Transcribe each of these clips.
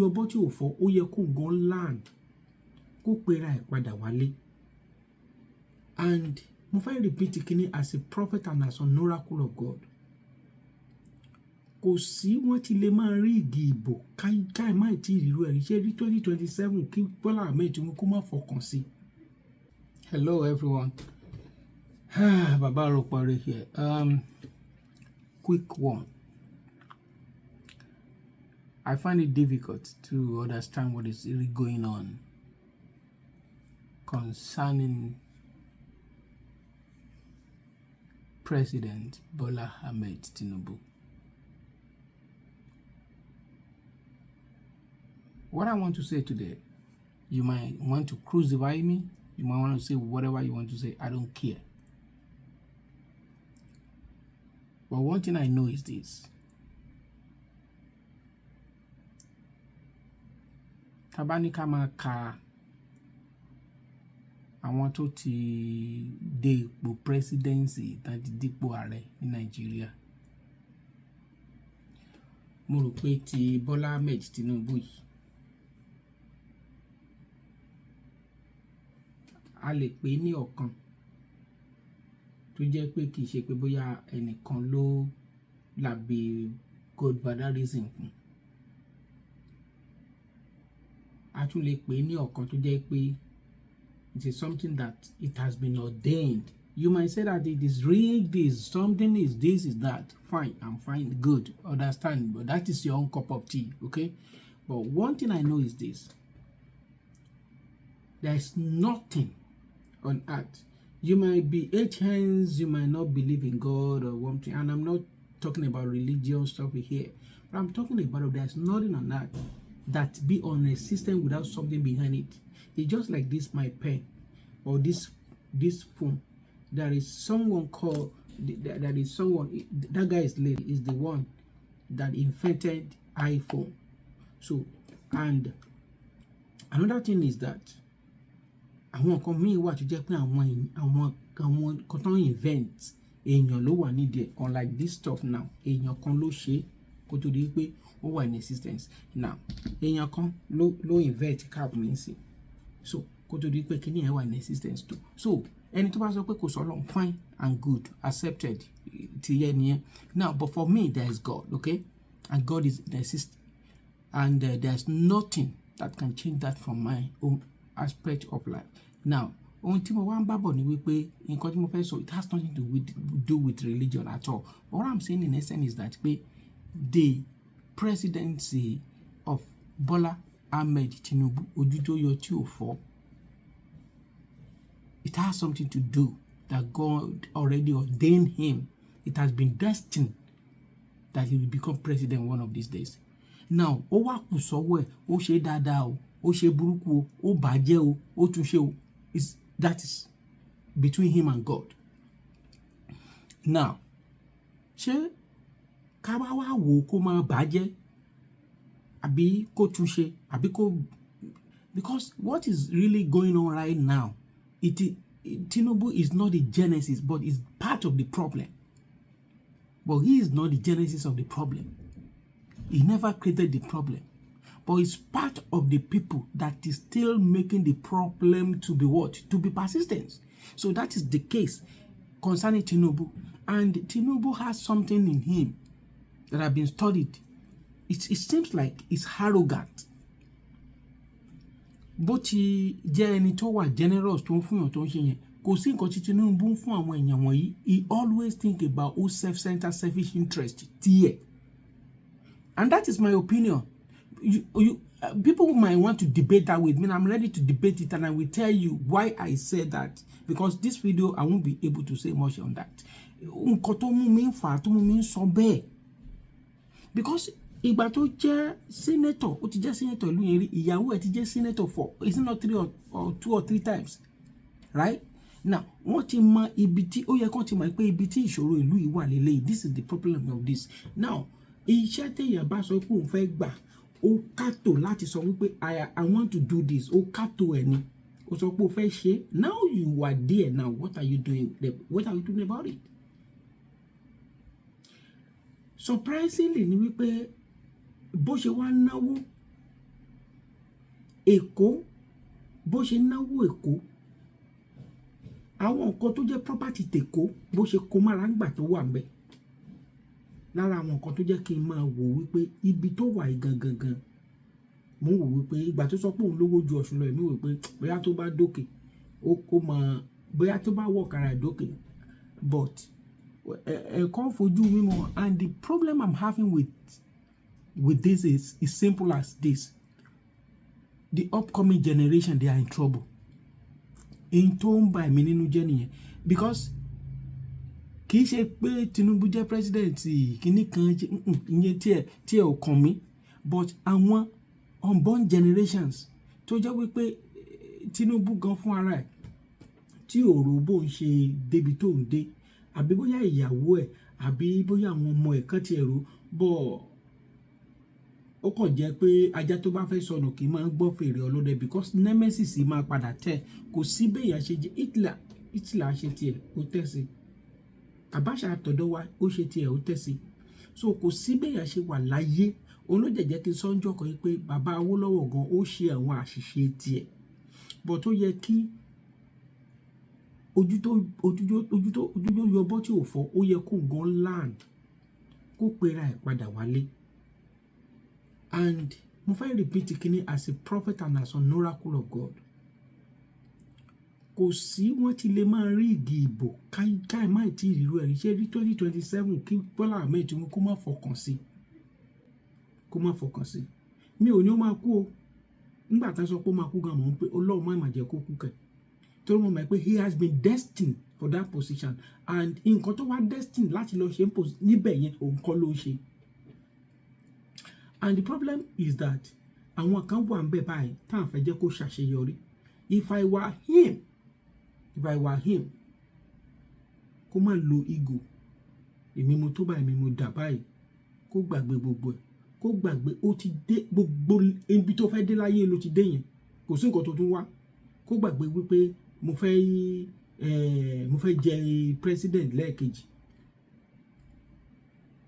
ọbọ̀ tí ò fọ́ ó yẹ kó gan land kó pera ẹ̀ padà wálé. And mo fẹ́ repeat kíní as a prophet and as an oracle of God. Kò sí wọ́n ti lè máa rí igi ìbò káì máì tí ìrírú ẹ̀rí ṣé rí 2027 kí Bọ́lá Ahmed Tinubu kó má fọkàn sí. Hello everyone. Baba Ropare here. Quick one. I find it difficult to understand what is really going on concerning President Bola Ahmed Tinubu. What I want to say today, you might want to crucify me, you might want to say whatever you want to say, I don't care. But one thing I know is this. Tabanika máa ka àwọn tó ti dé ipò presidency tàbí dípò ààrẹ ní Nàìjíríà. Mo rò pé ti Bola Ahmed Tinubu yìí a lè pè ní ọ̀kan tó jẹ́ pé kìí ṣe pé bóyá ẹnìkan ló làbí godfatherism fún. A tún lè pè ní ọ̀kan tó jẹ́ pé it is something that it has been ordained. You might say that it is rigged, this, something is this, is that. Fine, I'm fine, good, understand, but that is your own cup of tea, okay? But one thing I know is this. There's nothing on earth. You might be H-hands, you might not believe in God or one thing, and I'm not talking about religion stuff here, but I'm talking about there's nothing on earth that be on a system without something behind it. It's just like this, my pen, or this phone. There is someone called, that is someone, that guy is the one that invented iPhone. So, and another thing is that àwọn kan míì wà tó jẹ́ pé àwọn kan tó invent èèyàn ló wà nídìí, unlike this stuff now, èèyàn kan ló ṣe kó tó di pé ó wà in existence. Now èèyàn kan ló invent cap mi sí, so kó tó di pé kíní ẹ̀ wà in existence too. So ẹni tó bá sọ pé kò sọ́lọ́run, fine and good, accepted, ti yẹ nìyẹn. Now but for me there is God, okay, and God is the existence, and there's nothing that can change that from my own aspect of life. Now ohun tí mo wá ń bábọ̀ ni wípé nǹkan tí mo fẹ́ sọ, it has nothing to do with religion at all. What I'm saying in essence is that pé the presidency of Bola Ahmed Tinubu, ojú tó yọ tí ò fọ́, it has something to do that God already ordained him. It has been destined that he will become president one of these days. Now ó wá kù sọ́wọ́ ẹ̀, ó ṣe dáadáa o, ó ṣe burúkú o, ó bàjẹ́ o, ó tún ṣe o. That is between him and God. Now ṣé ká wá wò kó máa bàjẹ́ àbí kó tún ṣe àbí kó, because what is really going on right now, Tinubu is not the genesis, but is part of the problem. But he is not the genesis of the problem. He never created the problem, but it's part of the people that is still making the problem to be what? To be persistent. So that is the case concerning Tinubu. And Tinubu has something in him that have been studied. It seems like it's arrogant. Bó ti jẹ́ ẹni tó wà generous tó ń fún yàn tó ń ṣe yẹn, kò sí nǹkan tí Tinubu ń fún àwọn èèyàn wọ̀nyí. He always think about who self-centered, selfish interest tiẹ̀. And that is my opinion. People might want to debate that with me, and I'm ready to debate it, and I will tell you why I said that, because this video I won't be able to say much on that. Nǹkan tó mú mi ń fà tó mú mi ń sọ bẹ́ẹ̀, because ìgbà tó jẹ́ senator, ó ti jẹ́ senator ìlú yẹn rí, ìyàwó ẹ̀ ti jẹ́ senator for, is it not 3 or 2 or 3 times, right? Now wọ́n ti mọ ibi tí ó yẹ kán ti mọ̀ pé ibi tí ìṣòro ìlú yìí wà lélẹ́yìí. This is the problem of this. Now iṣẹ́ téèyàn bá sọ pé òun fẹ́ gbà, ó kàtó láti sọ wípé I want to do this, ó kàtó ẹ̀ ni, ó sọ pé ó fẹ́ ṣe. Now you are there, now what are you doing? What are you doing about it? Surprisingly ni wípé bó ṣe wá náwó Èkó bó ṣe náwó Èkó, àwọn nǹkan tó jẹ́ property tèkó bó ṣe kó mára ńgbà tó wà ńbẹ̀. Lára àwọn nǹkan tó jẹ́ kí n máa wò wípé ibi tó wà yìí gangan, mo wò wípé ìgbà tó sọ pé òun lówó ju Ọ̀ṣun lọ, èmi wò pé bóyá tó bá dókè ó mọ bóyá tó bá wọ̀ kára dókè, but ẹ̀kọ́ fojú mímọ́. And the problem I'm having with this is simple as this: the upcoming generation, they are in trouble. In tó ń bà mí nínú jẹ́ nìyẹn, because kì í ṣe pé Tinubu jẹ́ president kìíní kan ìyẹn tí ẹ ò kàn mí, but àwọn unborn generations tó jẹ́ wípé Tinubu gan fún ara ẹ̀ tí òrò bó ń ṣe débi tó ń dé, àbí bóyá ìyàwó ẹ̀ àbí bóyá àwọn ọmọ ẹ̀ kan ti ẹ̀rọ bọ̀. Ó kàn jẹ́ pé ajá tó bá fẹ́ sọnù kì í máa ń gbọ́ fèrè ọlọ́dẹ, because nemesis máa padà tẹ̀. Kò sí béèyàn ṣe jẹ́ Hitler ṣe tiẹ̀ ó tẹ̀sí, Abacha àtọ̀dọ̀ wa ó ṣe tiẹ̀ ó tẹ̀sí. So kò sí béèyàn ṣe wà láyé. Òun ló jẹ́ kí n sọ́njọ́ kan pé bàbá Awólọ́wọ̀ gan ó ṣe àwọn àṣìṣe tiẹ̀, but tó yẹ kí ojú tó yọbọ́ tí ò fọ́, ó yẹ kó gan land kó pera ẹ̀ padà wálé. And mo fẹ́ repeat kíní as a prophet and as an oracle of God. Kò sí wọ́n ti lè máa rí igi ìbò káì máì tí ìrírú ẹ̀rí ṣe rí 2027 kí Bọ́lá Ahmed Tinubu kó má fọkàn sí. Mi ò ní ó máa kú o. Nígbà tá a sọ pé ó máa kú gan, mọ̀ pé Ọlọ́run má jẹ́ kó kú kẹ̀. Torí mo mọ̀ pé he has been destined for that position, and nǹkan tó wá destined láti lọ ṣe níbẹ̀ yẹn òun kọ́ ló ṣe. And the problem is that àwọn kan wà ń bẹ̀ báyìí tá à ń fẹ́ jẹ́ kó ṣàṣeyọrí. If I were him, kó má lo ego. Èmi mo tó báyìí, èmi mo dà báyìí. Kó gbàgbé gbogbo ẹ̀. Kó gbàgbé ó ti dé gbogbo ibi tó fẹ́ dé láyé ló ti dé yẹn. Kò sí nǹkan tó tún wá. Kó gbàgbé wípé mo fẹ́ jẹ president lẹ́ẹ̀kejì.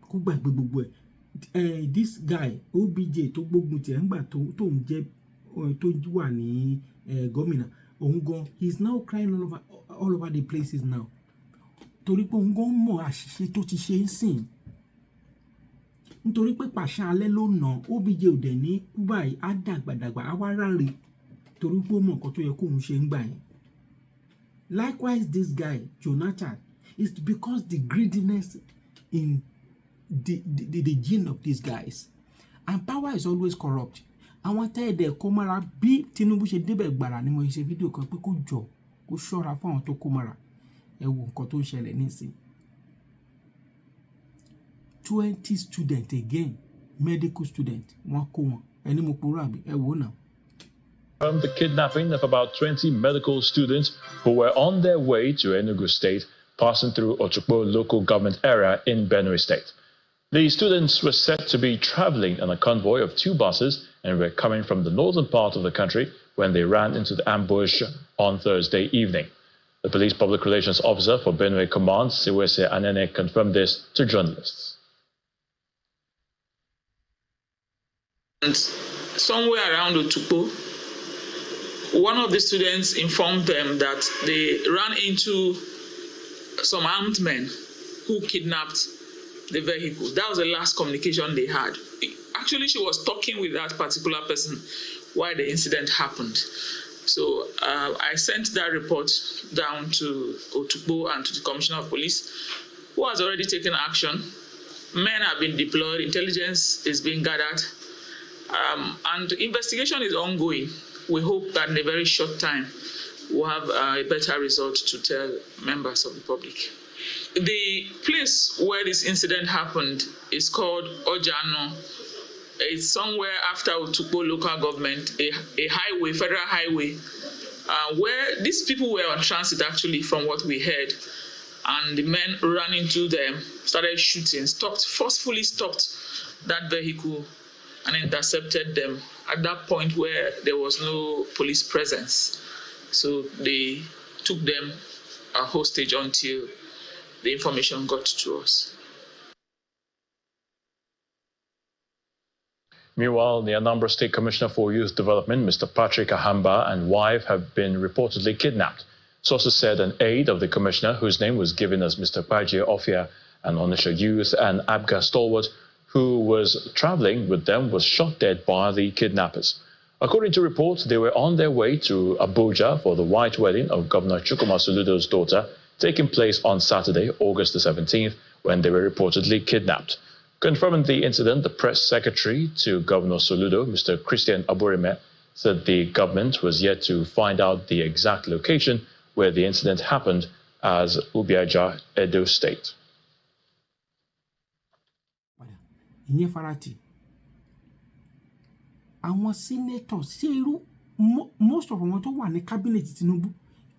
Kó gbàgbé gbogbo ẹ̀. This guy OBJ tó gbógun tiẹ̀ ńgbà tó ń jẹ́ tó wà ní gómìnà, òun gan he's now crying all over the places now. Torí pé òun gan mọ̀ àṣìṣe tó ti ṣe ń sìn. Nítorí pé pàṣán alẹ́ ló nà, OBJ ò dẹ̀ ní kú báyìí, á dàgbàdàgbà á wá ráre torí pé ó mọ̀ nǹkan tó yẹ kóun ṣe ń gbà yẹn. Likewise, this guy Jonathan, is because the greediness in the gene of these guys, and power is always corrupt. Àwọn tẹ́ẹ̀dẹ̀ kó mára bí Tinubu ṣe débẹ̀ gbàrà ni mo ṣe fídíò kan pé kó jọ kó ṣọ́ra fún àwọn tó kó mára. Ẹ wo nǹkan tó ń ṣẹlẹ̀ nísìn. 20 students again, medical student, wọ́n kó wọn. Ẹni mo purọ́ àbí ẹ wò náà. The kidnapping of about 20 medical students who were on their way to Enugu State, passing through Otukpo local government area in Benue State. The students were said to be traveling on a convoy of 2 buses and were coming from the northern part of the country when they ran into the ambush on Thursday evening. The police public relations officer for Benue Command, Siwese Anene, confirmed this to journalists. And somewhere around Otukpo, one of the students informed them that they ran into some armed men who kidnapped the vehicle. That was the last communication they had. Actually, she was talking with that particular person while the incident happened. So I sent that report down to Otukpo and to the Commissioner of Police, who has already taken action. Men have been deployed, intelligence is being gathered, and investigation is ongoing. We hope that in a very short time, we'll have a better result to tell members of the public. The place where this incident happened is called Ojano. It's somewhere after Otukpo local government, a highway, federal highway, where these people were on transit actually from what we heard. And the men ran into them, started shooting, forcefully stopped that vehicle and intercepted them at that point where there was no police presence. So they took them hostage until the information got to us. Meanwhile, the Anambra State Commissioner for Youth Development, Mr. Patrick Ahamba, and wife have been reportedly kidnapped. Sources said an aide of the commissioner, whose name was given as Mr. Paje Ofia, an Onisha youth and Abga stalwart, who was traveling with them, was shot dead by the kidnappers. According to reports, they were on their way to Abuja for the white wedding of Governor Chukwuma Soludo's daughter, taking place on Saturday, August the 17th, when they were reportedly kidnapped. Confirming the incident, the press secretary to Governor Soludo, Mr. Christian Aburime, said the government was yet to find out the exact location where the incident happened as Ubiaja, Edo State. ìyẹn farati àwọn senator ṣe irú most of àwọn tó wà ní cabinet Tinubu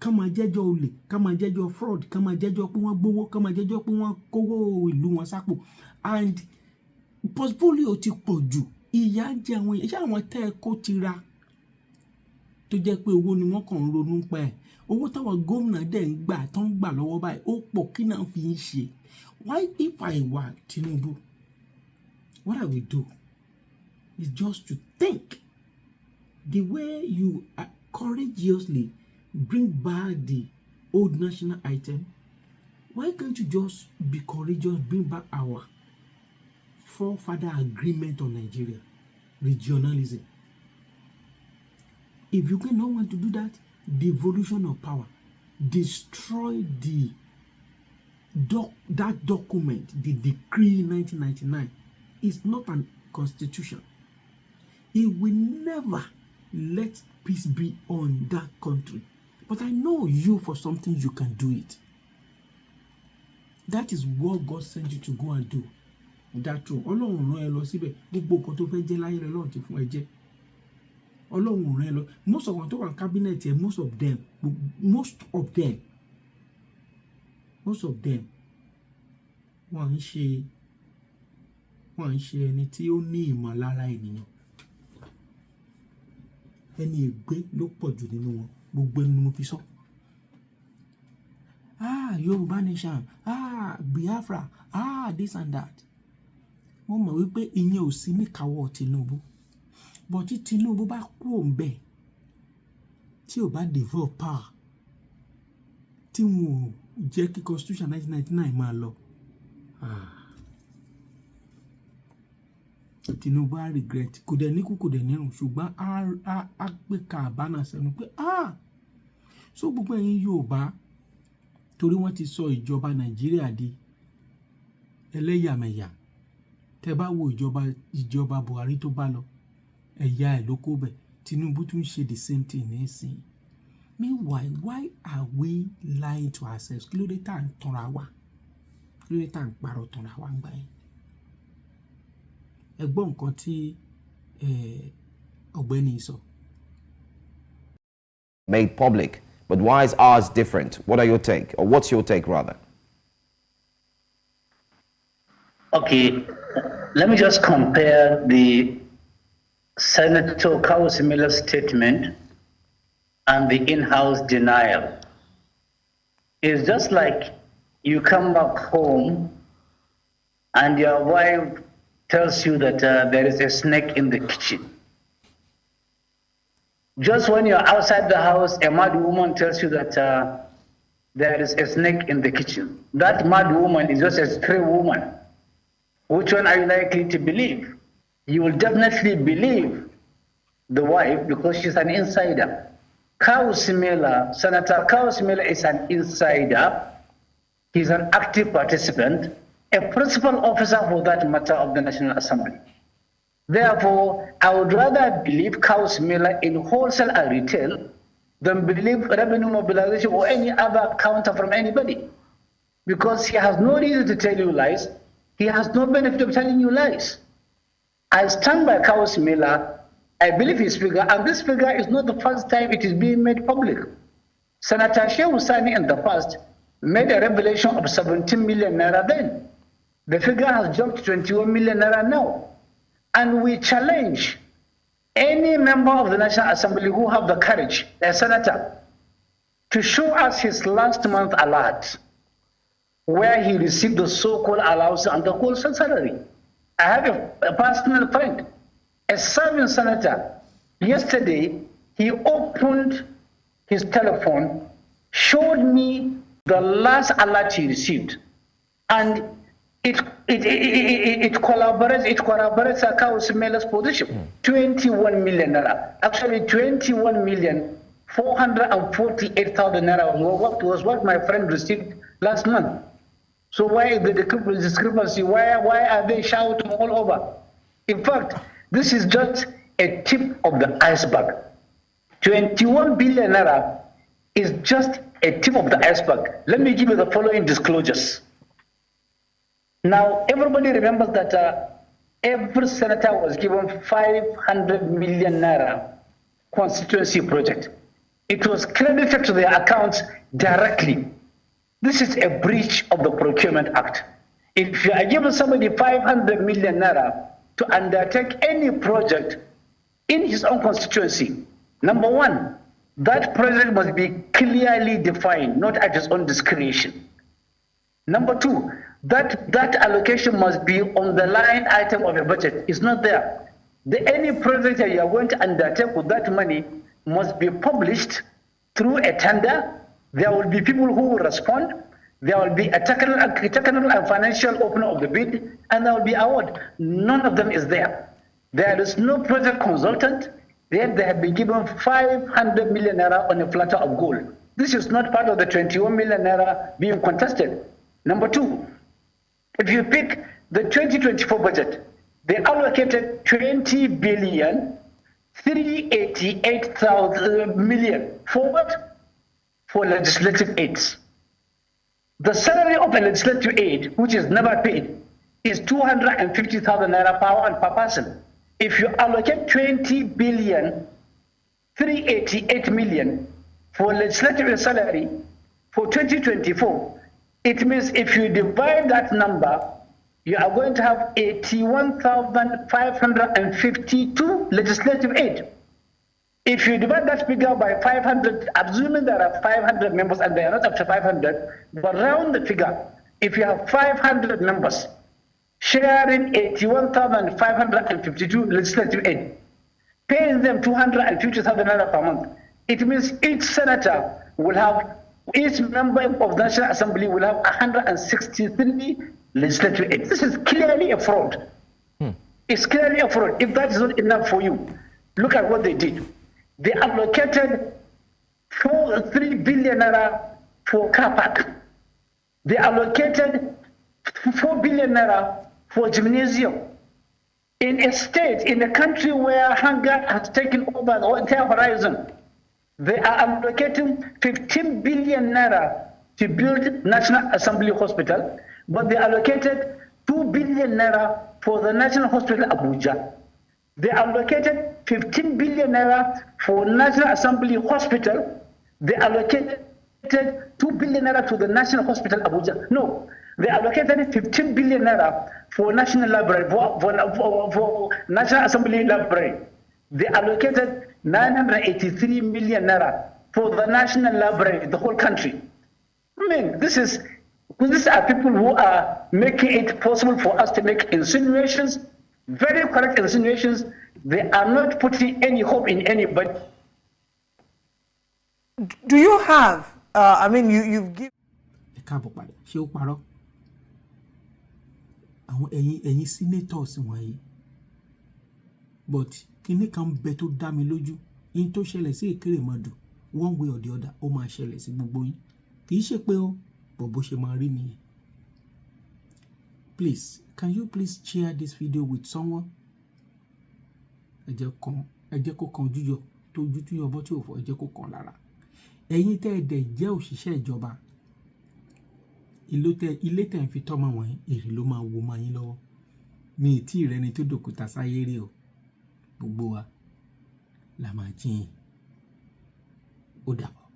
kàn máa jẹ́jọ́ olè kàn máa jẹ́jọ́ fraud kàn máa jẹ́jọ́ pé wọ́n gbowó kàn máa jẹ́jọ́ pé wọ́n kówó ìlú wọn sápò and portfolio ti pọ̀ jù ìyà ń jẹ àwọn èèyàn ṣé àwọn tẹ́ ẹ kó ti ra tó jẹ́ pé owó ni wọ́n kàn ń ronú pa ẹ̀ owó táwọn gómìnà dẹ̀ ń gbà tó ń gbà lọ́wọ́ báyìí ó pọ̀ kí náà fi ń ṣe why if I were Tinubu what I will do is just to think the way you courageously bring back the old national item. Why can't you just be courageous, bring back our forefather agreement on Nigeria, regionalism? If you cannot want to do that, devolution of power, destroy that document, the decree 1999. Is not a constitution. It will never let peace be on that country. But I know you for something you can do it. That is what God sent you to go and do. That's true. Ọlọ́run rán ẹ lọ síbẹ̀ gbogbo nǹkan tó fẹ́ jẹ́ láyé rẹ lọ́run ti fún ẹ jẹ́. Ọlọ́run rán ẹ lọ. Most of àwọn tó wà ní cabinet yẹn most of them wọ́n ń ṣe ẹni tí ó ní ìmọ̀lára ènìyàn ẹni ègbé ló pọ̀ jù nínú wọn gbogbo ẹni mo fi sọ Yorùbá nation Biafra this and that mo mọ̀ wípé ìyẹn ò sí níkàáwọ́ Tinubu but tí Tinubu bá kú òǹbẹ̀ tí ò bá devolve power tí wọn ò jẹ́ kí constitution 1999 máa lọ Tinubu á regret kò dẹ̀ ní kú kò dẹ̀ nírun ṣùgbọ́n á gbé ka àbánà sẹ́nu pé so gbogbo ẹ̀yin Yorùbá torí wọ́n ti sọ ìjọba Nàìjíríà di ẹlẹ́yàmẹ̀yà tẹ́ bá wo ìjọba Buhari tó bá lọ ẹ̀yà ẹ̀ ló kó bẹ̀ Tinubu tún ṣe the same thing nísìnyí meanwhile why are we lying to ourselves kí ló dé tá à ń tanra wa kí ló dé tá à ń parọ́ tanra wa ń gbà yẹn. Ẹgbọ́n nǹkan tí ọ̀gbẹ́ni sọ. Made public, but why is ours different? What are your take, or what's your take rather? Okay, let me just compare the Senator Kawusimela's statement and the in-house denial. It's just like you come back home and your wife tells you that there is a snake in the kitchen. Just when you're outside the house, a mad woman tells you that there is a snake in the kitchen. That mad woman is just a stray woman. Which one are you likely to believe? You will definitely believe the wife because she's an insider. Senator Kawusimela is an insider. He's an active participant, a principal officer for that matter of the National Assembly. Therefore, I would rather believe Kawusimela in wholesale and retail than believe revenue mobilization or any other counter from anybody. Because he has no reason to tell you lies. He has no benefit of telling you lies. I stand by Kawusimela. I believe his figure, and this figure is not the first time it is being made public. Senator Shehu Sani in the past made a revelation of 17 million naira then. The figure has jumped to 21 million naira now. And we challenge any member of the National Assembly who have the courage, a senator, to show us his last month alert, where he received the so-called allowance and the wholesale salary. I have a personal friend A serving senator, yesterday, he opened his telephone, showed me the last alert he received, and it corroborates Akau's Mela's position. 21 million naira. Actually, 21,448,000 naira was what my friend received last month. So why is the discrepancy? Why are they shouting all over? In fact, this is just a tip of the iceberg. 21 billion naira is just a tip of the iceberg. Let me give you the following disclosures. Now, everybody remembers that every senator was given 500 million naira constituency project. It was credited to their accounts directly. This is a breach of the Procurement Act. If you are giving somebody 500 million naira to undertake any project in his own constituency, number one, that project must be clearly defined, not at his own discretion. Number two, that allocation must be on the line item of a budget. It's not there. Any project that you are going to undertake with that money must be published through a tender. There will be people who will respond. There will be a technical and financial opening of the bid, and there will be award. None of them is there. There is no project consultant. Yet they have been given 500 million naira on a platter of gold. This is not part of the 21 million naira being contested. Number two, if you pick the 2024 budget, they allocated 20 billion 388,000 million for what? For legislative aids. The salary of a legislative aid, which is never paid, is 250,000 naira per person. If you allocate 20 billion 388 million for legislative salary for 2024, it means if you divide that number, you are going to have 81,552 legislative aid. If you divide that figure by 500, assuming there are 500 members and they are not up to 500, but round the figure, if you have 500 members sharing 81,552 legislative aid, paying them 250,000 naira per month, it means each senator will have, each member of the National Assembly will have 163 legislative aid. This is clearly a fraud. It's clearly a fraud. If that is not enough for you, look at what they did. They allocated 3 billion naira for car park. They allocated 4 billion naira for gymnasium. In a state, in a country where hunger has taken over the entire horizon, they are allocating 15 billion naira to build National Assembly Hospital, but they allocated 2 billion naira for the National Hospital Abuja. They allocated 15 billion naira for National Assembly Hospital. They allocated 2 billion naira to the National Hospital Abuja. No, they allocated 15 billion naira for National Library, for National Assembly Library. They allocated 983 million naira for the National Library, the whole country. I mean, these are people who are making it possible for us to make insinuations, very correct insinuations. They are not putting any hope in anybody. Do you have, you've given... senators wọ̀nyí, but kíní kan bẹ tó dá mi lójú, yín tó ṣẹlẹ̀ sí Ìkérèmọdù one way or the other ó máa ṣẹlẹ̀ sí gbogbo yín, kì í ṣe pé ó bọ̀ bó ṣe máa rí nìyẹn. Please, can you please share this video with someone? Ẹ jẹ́ kó kan ojúyọ tó ojú tó yọ bọ́ tí ò fọ́, ẹ jẹ́ kó kan lára. Ẹ̀yin tẹ́ ẹ dẹ̀ jẹ́ òṣìṣẹ́ ìjọba, ilé tẹ̀ ń fi tọ́mọ wọ̀nyí, èrè ló máa wo máa yín lọ́wọ́. Mi ì tí ì rẹni tó dòkúta sáyé rí o, gbogbo wa la máa jiyàn. Ó dàbọ̀.